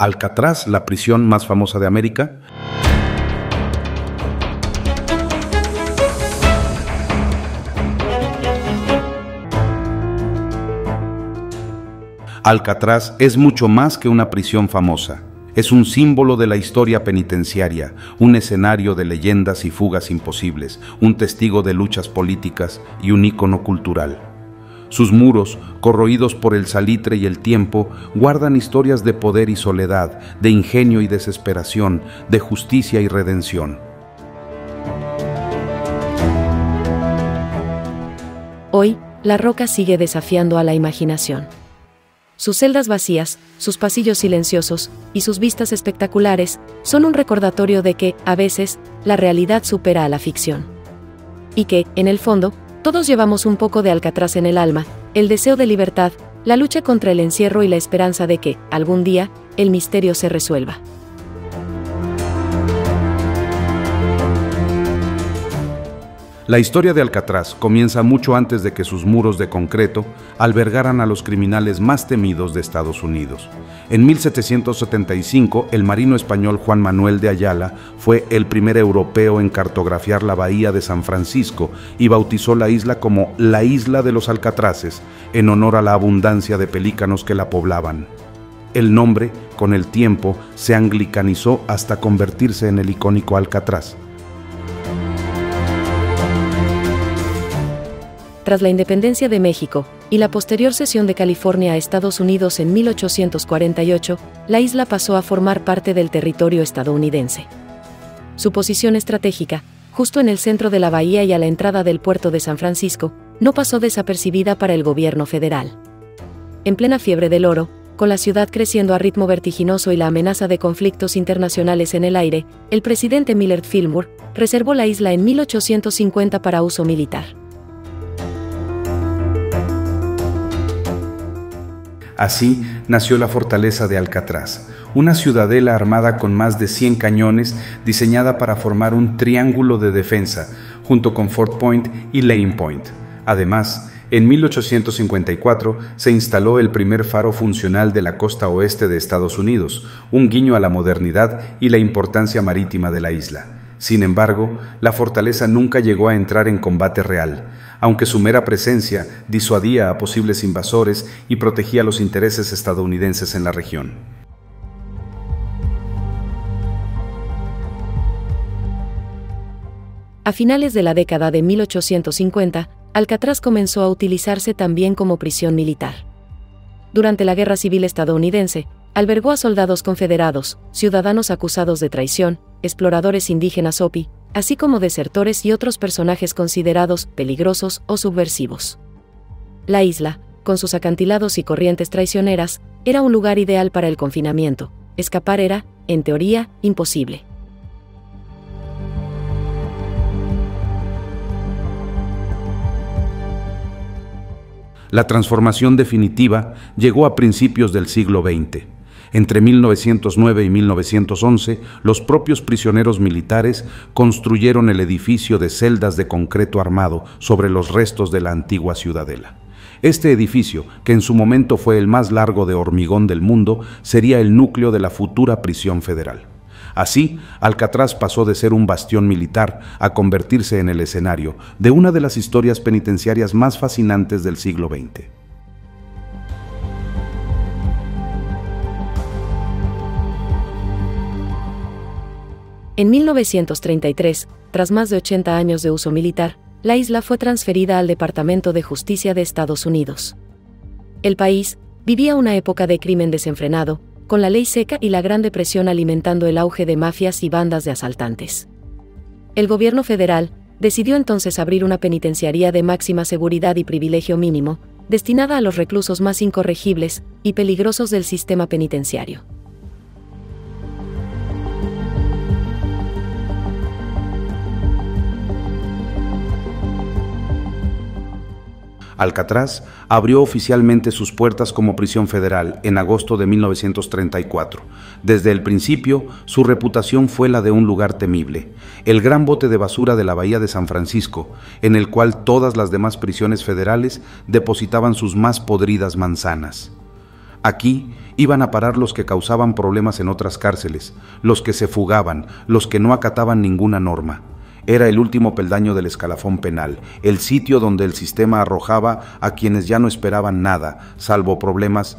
Alcatraz, la prisión más famosa de América. Alcatraz es mucho más que una prisión famosa. Es un símbolo de la historia penitenciaria, un escenario de leyendas y fugas imposibles, un testigo de luchas políticas y un ícono cultural. Sus muros, corroídos por el salitre y el tiempo, guardan historias de poder y soledad, de ingenio y desesperación, de justicia y redención. Hoy, La Roca sigue desafiando a la imaginación. Sus celdas vacías, sus pasillos silenciosos y sus vistas espectaculares son un recordatorio de que, a veces, la realidad supera a la ficción. Y que, en el fondo, todos llevamos un poco de Alcatraz en el alma, el deseo de libertad, la lucha contra el encierro y la esperanza de que, algún día, el misterio se resuelva. La historia de Alcatraz comienza mucho antes de que sus muros de concreto albergaran a los criminales más temidos de Estados Unidos. En 1775, el marino español Juan Manuel de Ayala fue el primer europeo en cartografiar la bahía de San Francisco y bautizó la isla como la Isla de los Alcatraces, en honor a la abundancia de pelícanos que la poblaban. El nombre, con el tiempo, se anglicanizó hasta convertirse en el icónico Alcatraz. Tras la independencia de México y la posterior cesión de California a Estados Unidos en 1848, la isla pasó a formar parte del territorio estadounidense. Su posición estratégica, justo en el centro de la bahía y a la entrada del puerto de San Francisco, no pasó desapercibida para el gobierno federal. En plena fiebre del oro, con la ciudad creciendo a ritmo vertiginoso y la amenaza de conflictos internacionales en el aire, el presidente Millard Fillmore reservó la isla en 1850 para uso militar. Así nació la fortaleza de Alcatraz, una ciudadela armada con más de 100 cañones diseñada para formar un triángulo de defensa, junto con Fort Point y Lane Point. Además, en 1854 se instaló el primer faro funcional de la costa oeste de Estados Unidos, un guiño a la modernidad y la importancia marítima de la isla. Sin embargo, la fortaleza nunca llegó a entrar en combate real, aunque su mera presencia disuadía a posibles invasores y protegía los intereses estadounidenses en la región. A finales de la década de 1850, Alcatraz comenzó a utilizarse también como prisión militar. Durante la Guerra Civil estadounidense, albergó a soldados confederados, ciudadanos acusados de traición, exploradores indígenas Hopi, así como desertores y otros personajes considerados peligrosos o subversivos. La isla, con sus acantilados y corrientes traicioneras, era un lugar ideal para el confinamiento. Escapar era, en teoría, imposible. La transformación definitiva llegó a principios del siglo XX. Entre 1909 y 1911, los propios prisioneros militares construyeron el edificio de celdas de concreto armado sobre los restos de la antigua ciudadela. Este edificio, que en su momento fue el más largo de hormigón del mundo, sería el núcleo de la futura prisión federal. Así, Alcatraz pasó de ser un bastión militar a convertirse en el escenario de una de las historias penitenciarias más fascinantes del siglo XX. En 1933, tras más de 80 años de uso militar, la isla fue transferida al Departamento de Justicia de Estados Unidos. El país vivía una época de crimen desenfrenado, con la ley seca y la Gran Depresión alimentando el auge de mafias y bandas de asaltantes. El gobierno federal decidió entonces abrir una penitenciaría de máxima seguridad y privilegio mínimo, destinada a los reclusos más incorregibles y peligrosos del sistema penitenciario. Alcatraz abrió oficialmente sus puertas como prisión federal en agosto de 1934. Desde el principio, su reputación fue la de un lugar temible, el gran bote de basura de la bahía de San Francisco, en el cual todas las demás prisiones federales depositaban sus más podridas manzanas. Aquí iban a parar los que causaban problemas en otras cárceles, los que se fugaban, los que no acataban ninguna norma. Era el último peldaño del escalafón penal, el sitio donde el sistema arrojaba a quienes ya no esperaban nada, salvo problemas.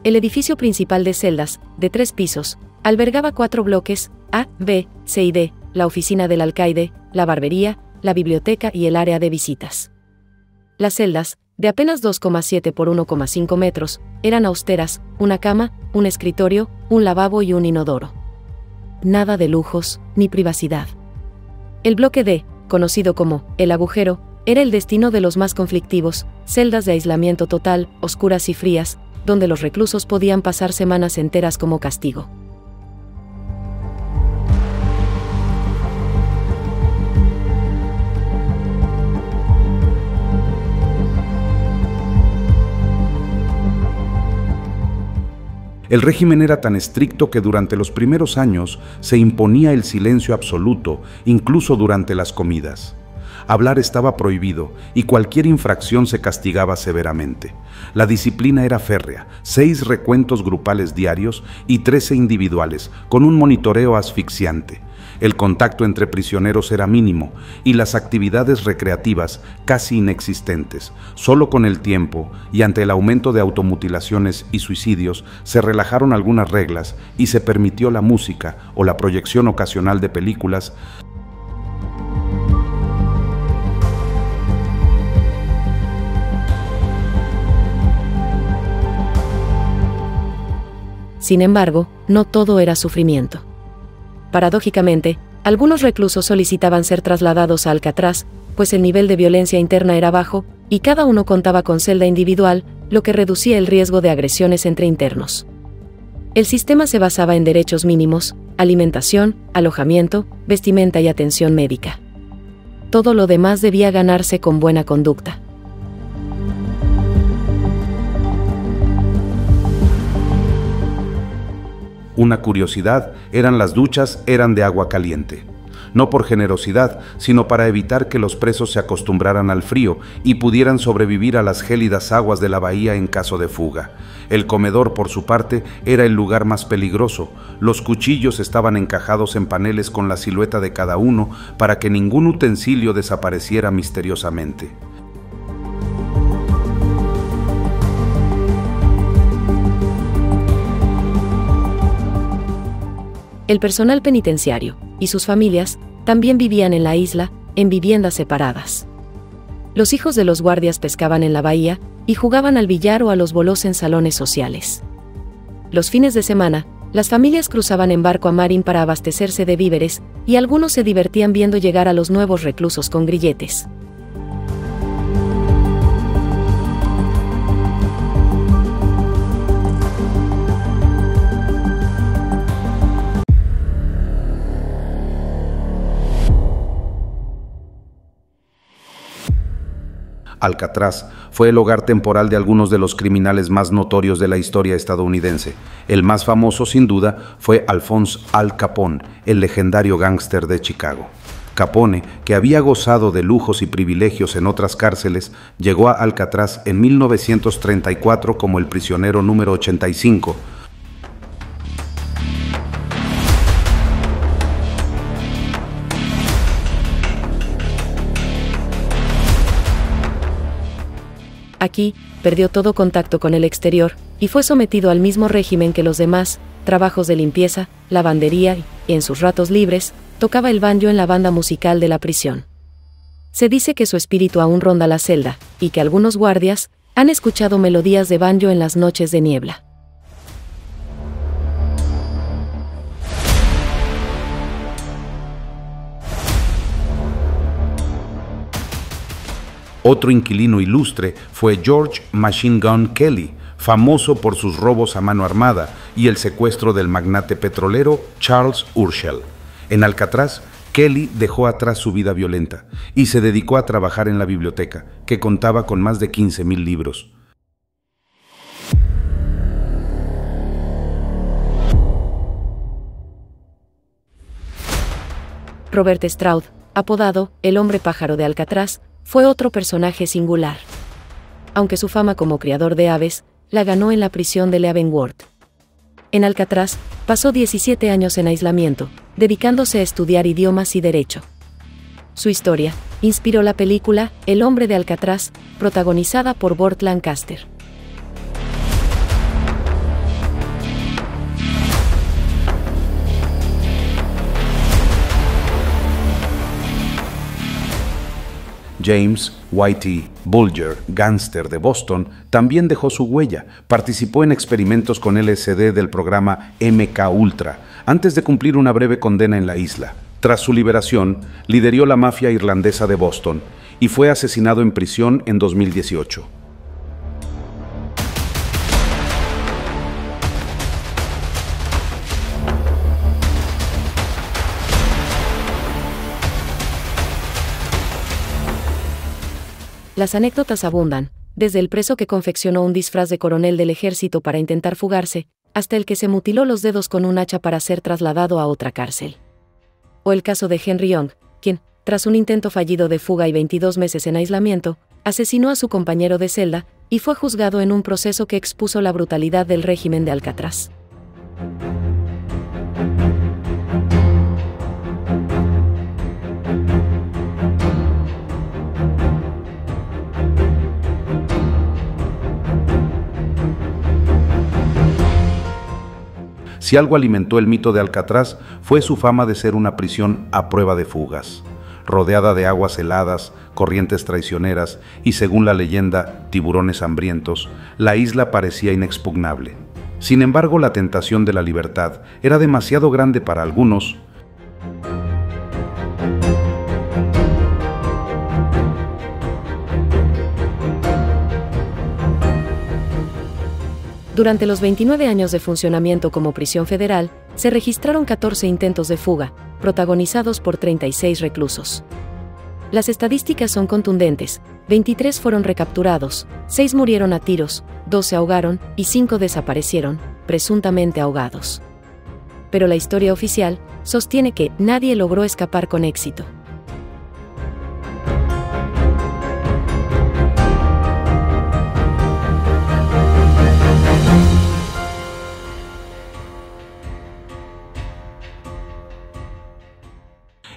El edificio principal de celdas, de 3 pisos, albergaba 4 bloques, A, B, C y D, la oficina del alcaide, la barbería, la biblioteca y el área de visitas. Las celdas, de apenas 2,7 por 1,5 metros, eran austeras, una cama, un escritorio, un lavabo y un inodoro. Nada de lujos, ni privacidad. El bloque D, conocido como el agujero, era el destino de los más conflictivos, celdas de aislamiento total, oscuras y frías, donde los reclusos podían pasar semanas enteras como castigo. El régimen era tan estricto que durante los primeros años se imponía el silencio absoluto, incluso durante las comidas. Hablar estaba prohibido y cualquier infracción se castigaba severamente. La disciplina era férrea, 6 recuentos grupales diarios y 13 individuales, con un monitoreo asfixiante. El contacto entre prisioneros era mínimo y las actividades recreativas casi inexistentes. Solo con el tiempo y ante el aumento de automutilaciones y suicidios se relajaron algunas reglas y se permitió la música o la proyección ocasional de películas. Sin embargo, no todo era sufrimiento. Paradójicamente, algunos reclusos solicitaban ser trasladados a Alcatraz, pues el nivel de violencia interna era bajo, y cada uno contaba con celda individual, lo que reducía el riesgo de agresiones entre internos. El sistema se basaba en derechos mínimos, alimentación, alojamiento, vestimenta y atención médica. Todo lo demás debía ganarse con buena conducta. Una curiosidad, las duchas eran de agua caliente. No por generosidad, sino para evitar que los presos se acostumbraran al frío y pudieran sobrevivir a las gélidas aguas de la bahía en caso de fuga. El comedor, por su parte, era el lugar más peligroso. Los cuchillos estaban encajados en paneles con la silueta de cada uno para que ningún utensilio desapareciera misteriosamente. El personal penitenciario y sus familias también vivían en la isla, en viviendas separadas. Los hijos de los guardias pescaban en la bahía y jugaban al billar o a los bolos en salones sociales. Los fines de semana, las familias cruzaban en barco a Marin para abastecerse de víveres, y algunos se divertían viendo llegar a los nuevos reclusos con grilletes. Alcatraz fue el hogar temporal de algunos de los criminales más notorios de la historia estadounidense. El más famoso, sin duda, fue Alphonse Al Capone, el legendario gángster de Chicago. Capone, que había gozado de lujos y privilegios en otras cárceles, llegó a Alcatraz en 1934 como el prisionero número 85. Aquí, perdió todo contacto con el exterior, y fue sometido al mismo régimen que los demás, trabajos de limpieza, lavandería y, en sus ratos libres, tocaba el banjo en la banda musical de la prisión. Se dice que su espíritu aún ronda la celda, y que algunos guardias han escuchado melodías de banjo en las noches de niebla. Otro inquilino ilustre fue George Machine Gun Kelly, famoso por sus robos a mano armada y el secuestro del magnate petrolero Charles Urschel. En Alcatraz, Kelly dejó atrás su vida violenta y se dedicó a trabajar en la biblioteca, que contaba con más de 15,000 libros. Robert Stroud, apodado el hombre pájaro de Alcatraz, fue otro personaje singular. Aunque su fama como criador de aves la ganó en la prisión de Leavenworth. En Alcatraz, pasó 17 años en aislamiento, dedicándose a estudiar idiomas y derecho. Su historia inspiró la película El hombre de Alcatraz, protagonizada por Burt Lancaster. James Whitey Bulger, gángster de Boston, también dejó su huella. Participó en experimentos con LSD del programa MK Ultra, antes de cumplir una breve condena en la isla. Tras su liberación, lideró la mafia irlandesa de Boston y fue asesinado en prisión en 2018. Las anécdotas abundan, desde el preso que confeccionó un disfraz de coronel del ejército para intentar fugarse, hasta el que se mutiló los dedos con un hacha para ser trasladado a otra cárcel. O el caso de Henry Young, quien, tras un intento fallido de fuga y 22 meses en aislamiento, asesinó a su compañero de celda y fue juzgado en un proceso que expuso la brutalidad del régimen de Alcatraz. Si algo alimentó el mito de Alcatraz, fue su fama de ser una prisión a prueba de fugas. Rodeada de aguas heladas, corrientes traicioneras y, según la leyenda, tiburones hambrientos, la isla parecía inexpugnable. Sin embargo, la tentación de la libertad era demasiado grande para algunos. Durante los 29 años de funcionamiento como prisión federal, se registraron 14 intentos de fuga, protagonizados por 36 reclusos. Las estadísticas son contundentes: 23 fueron recapturados, 6 murieron a tiros, 2 se ahogaron y 5 desaparecieron, presuntamente ahogados. Pero la historia oficial sostiene que nadie logró escapar con éxito.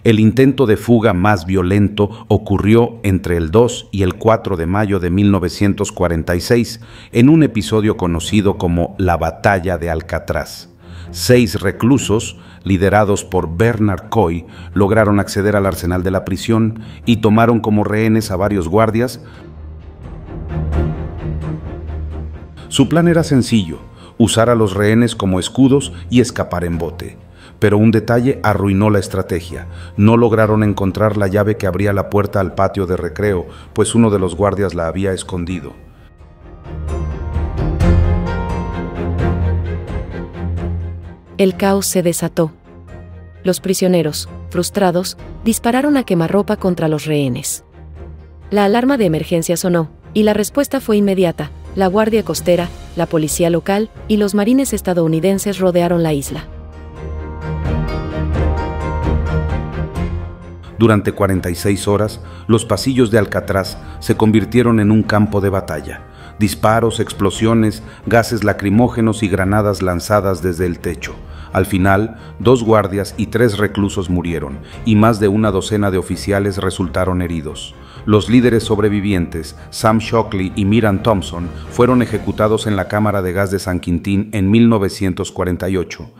El intento de fuga más violento ocurrió entre el 2 y el 4 de mayo de 1946, en un episodio conocido como la Batalla de Alcatraz. 6 reclusos, liderados por Bernard Coy, lograron acceder al arsenal de la prisión y tomaron como rehenes a varios guardias. Su plan era sencillo: usar a los rehenes como escudos y escapar en bote. Pero un detalle arruinó la estrategia. No lograron encontrar la llave que abría la puerta al patio de recreo, pues uno de los guardias la había escondido. El caos se desató. Los prisioneros, frustrados, dispararon a quemarropa contra los rehenes. La alarma de emergencia sonó, y la respuesta fue inmediata. La Guardia Costera, la policía local y los marines estadounidenses rodearon la isla. Durante 46 horas, los pasillos de Alcatraz se convirtieron en un campo de batalla. Disparos, explosiones, gases lacrimógenos y granadas lanzadas desde el techo. Al final, 2 guardias y 3 reclusos murieron, y más de una docena de oficiales resultaron heridos. Los líderes sobrevivientes, Sam Shockley y Miran Thompson, fueron ejecutados en la cámara de gas de San Quintín en 1948.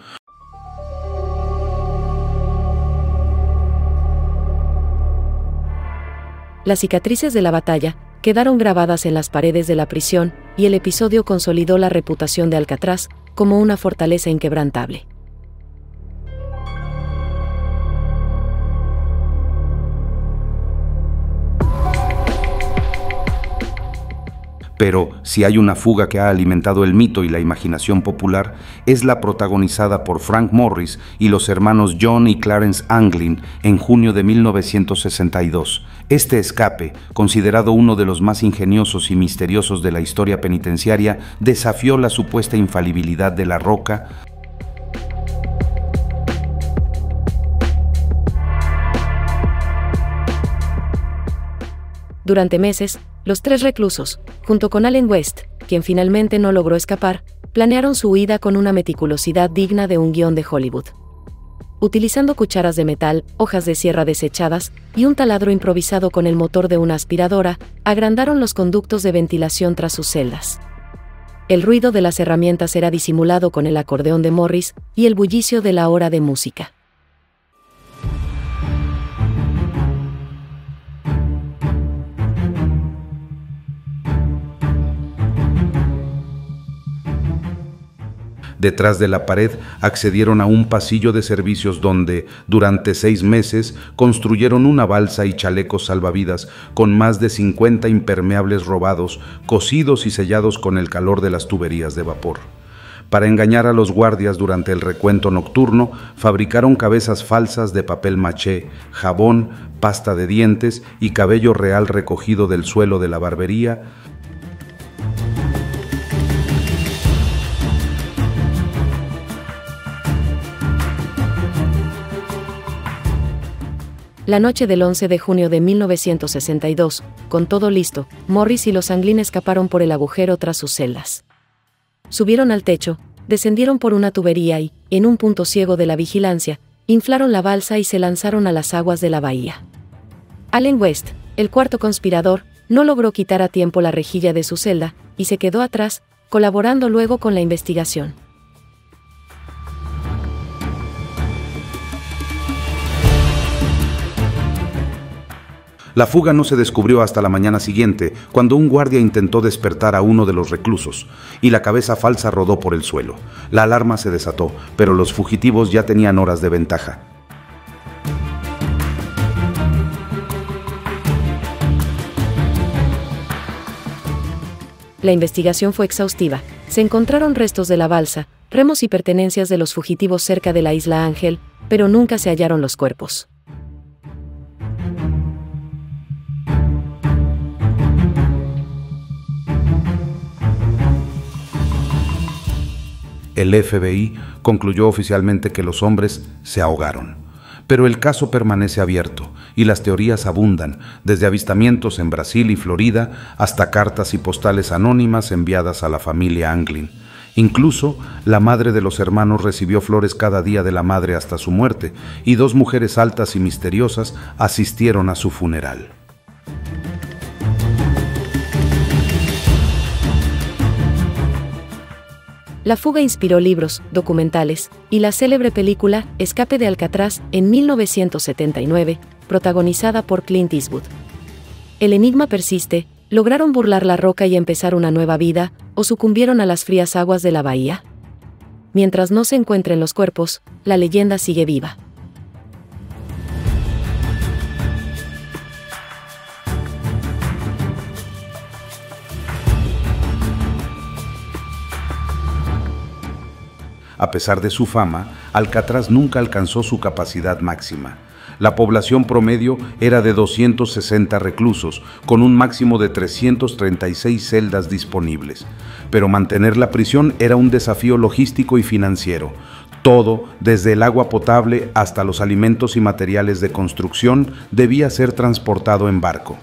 Las cicatrices de la batalla quedaron grabadas en las paredes de la prisión, y el episodio consolidó la reputación de Alcatraz como una fortaleza inquebrantable. Pero si hay una fuga que ha alimentado el mito y la imaginación popular, es la protagonizada por Frank Morris y los hermanos John y Clarence Anglin en junio de 1962. Este escape, considerado uno de los más ingeniosos y misteriosos de la historia penitenciaria, desafió la supuesta infalibilidad de La Roca, Durante meses, los 3 reclusos, junto con Allen West, quien finalmente no logró escapar, planearon su huida con una meticulosidad digna de un guión de Hollywood. Utilizando cucharas de metal, hojas de sierra desechadas y un taladro improvisado con el motor de una aspiradora, agrandaron los conductos de ventilación tras sus celdas. El ruido de las herramientas era disimulado con el acordeón de Morris y el bullicio de la hora de música. Detrás de la pared accedieron a un pasillo de servicios donde, durante 6 meses, construyeron una balsa y chalecos salvavidas con más de 50 impermeables robados, cosidos y sellados con el calor de las tuberías de vapor. Para engañar a los guardias durante el recuento nocturno, fabricaron cabezas falsas de papel maché, jabón, pasta de dientes y cabello real recogido del suelo de la barbería. La noche del 11 de junio de 1962, con todo listo, Morris y los Anglin escaparon por el agujero tras sus celdas. Subieron al techo, descendieron por una tubería y, en un punto ciego de la vigilancia, inflaron la balsa y se lanzaron a las aguas de la bahía. Allen West, el cuarto conspirador, no logró quitar a tiempo la rejilla de su celda y se quedó atrás, colaborando luego con la investigación. La fuga no se descubrió hasta la mañana siguiente, cuando un guardia intentó despertar a uno de los reclusos, y la cabeza falsa rodó por el suelo. La alarma se desató, pero los fugitivos ya tenían horas de ventaja. La investigación fue exhaustiva. Se encontraron restos de la balsa, remos y pertenencias de los fugitivos cerca de la isla Ángel, pero nunca se hallaron los cuerpos. El FBI concluyó oficialmente que los hombres se ahogaron. Pero el caso permanece abierto y las teorías abundan, desde avistamientos en Brasil y Florida hasta cartas y postales anónimas enviadas a la familia Anglin. Incluso, la madre de los hermanos recibió flores cada día de la madre hasta su muerte, y 2 mujeres altas y misteriosas asistieron a su funeral. La fuga inspiró libros, documentales, y la célebre película Escape de Alcatraz en 1979, protagonizada por Clint Eastwood. El enigma persiste, ¿lograron burlar la roca y empezar una nueva vida, o sucumbieron a las frías aguas de la bahía? Mientras no se encuentren los cuerpos, la leyenda sigue viva. A pesar de su fama, Alcatraz nunca alcanzó su capacidad máxima. La población promedio era de 260 reclusos, con un máximo de 336 celdas disponibles. Pero mantener la prisión era un desafío logístico y financiero. Todo, desde el agua potable hasta los alimentos y materiales de construcción, debía ser transportado en barco.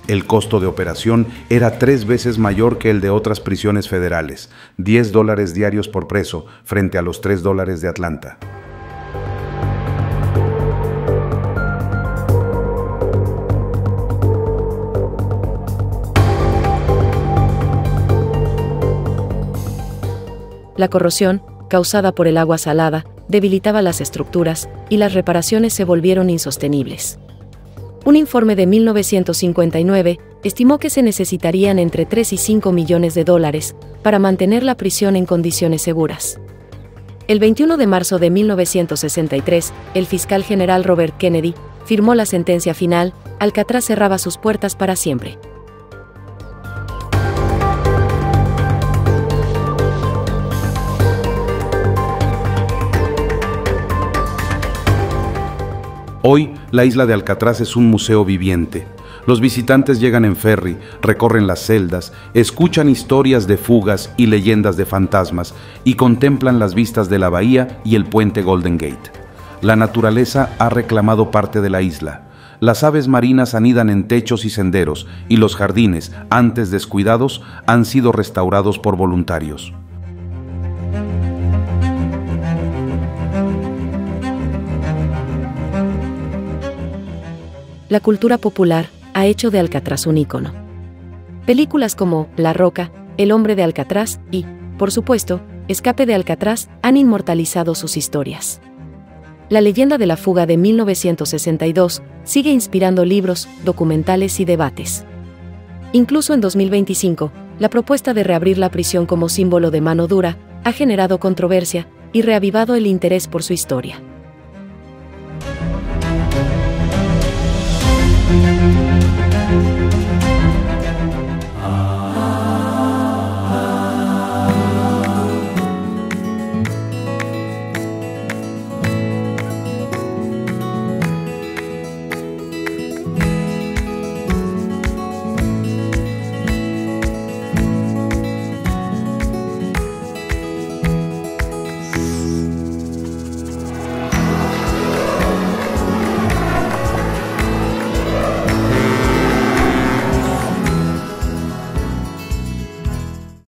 El costo de operación era 3 veces mayor que el de otras prisiones federales, $10 diarios por preso frente a los $3 de Atlanta. La corrosión, causada por el agua salada, debilitaba las estructuras, y las reparaciones se volvieron insostenibles. Un informe de 1959 estimó que se necesitarían entre 3 y 5 millones de dólares para mantener la prisión en condiciones seguras. El 21 de marzo de 1963, el fiscal general Robert Kennedy firmó la sentencia final. Alcatraz cerraba sus puertas para siempre. Hoy, la isla de Alcatraz es un museo viviente. Los visitantes llegan en ferry, recorren las celdas, escuchan historias de fugas y leyendas de fantasmas y contemplan las vistas de la bahía y el puente Golden Gate. La naturaleza ha reclamado parte de la isla. Las aves marinas anidan en techos y senderos, y los jardines, antes descuidados, han sido restaurados por voluntarios. La cultura popular ha hecho de Alcatraz un ícono. Películas como La Roca, El hombre de Alcatraz y, por supuesto, Escape de Alcatraz han inmortalizado sus historias. La leyenda de la fuga de 1962 sigue inspirando libros, documentales y debates. Incluso en 2025, la propuesta de reabrir la prisión como símbolo de mano dura ha generado controversia y reavivado el interés por su historia.